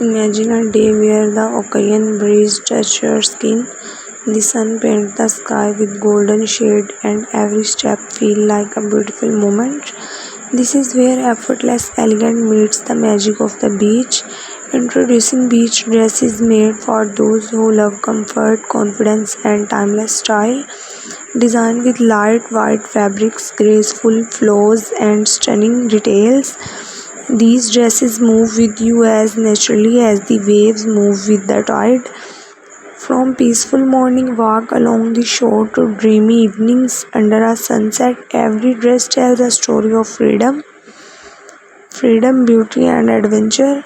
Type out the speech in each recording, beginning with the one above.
Imagine a day where the Hawaiian breeze touches your skin, the sun paints the sky with golden shade, and every step feels like a beautiful moment. This is where effortless elegance meets the magic of the beach. Introducing beach dresses made for those who love comfort, confidence, and timeless style. Designed with light white fabrics, graceful flows, and stunning details, these dresses move with you as naturally as the waves move with the tide. From peaceful morning walk along the shore to dreamy evenings under a sunset, every dress tells a story of freedom, beauty, and adventure.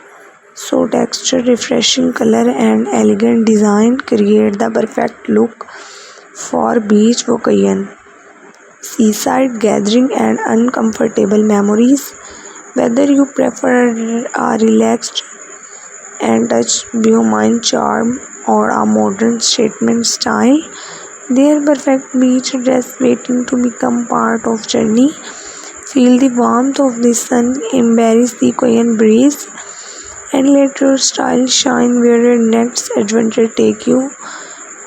So, texture, refreshing color, and elegant design create the perfect look for beach vacation, seaside gathering, and uncomfortable memories. Whether you prefer a relaxed and touch bohemian charm or a modern statement style, their perfect beach dress waiting to become part of journey. Feel the warmth of the sun, embrace the Korean breeze, and let your style shine where your next adventure take you.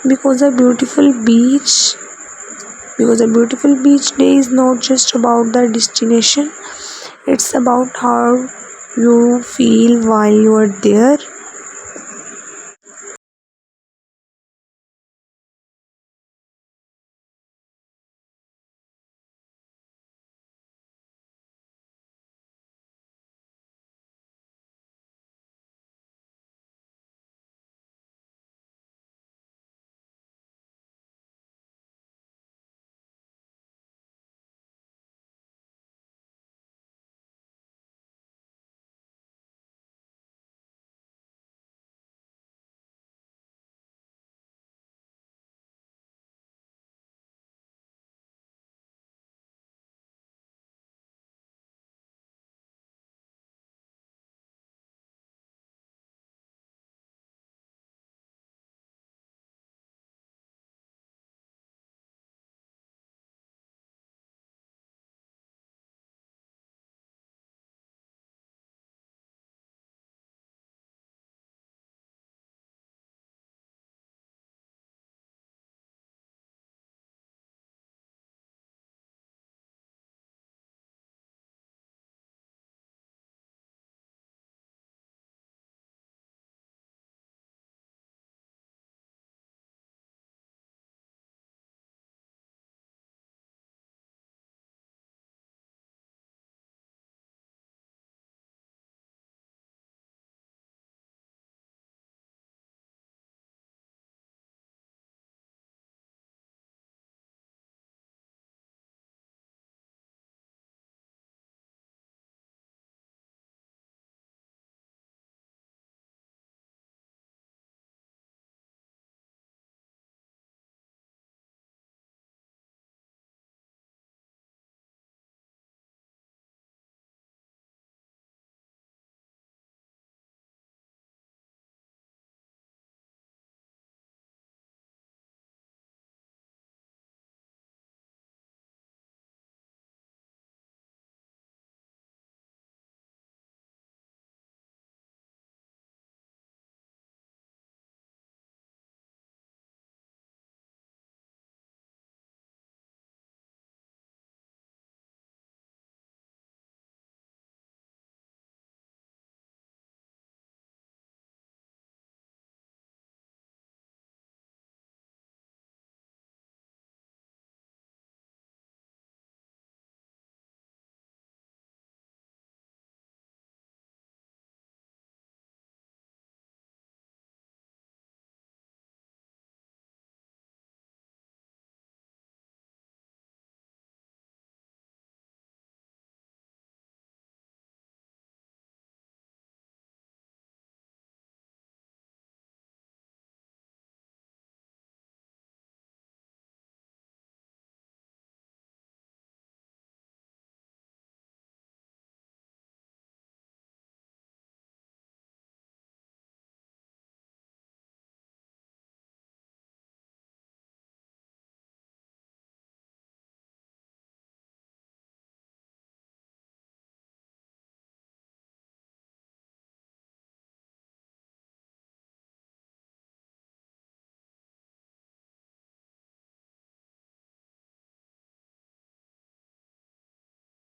Because a beautiful beach, because a beautiful beach day is not just about the destination; it's about how you feel while you are there.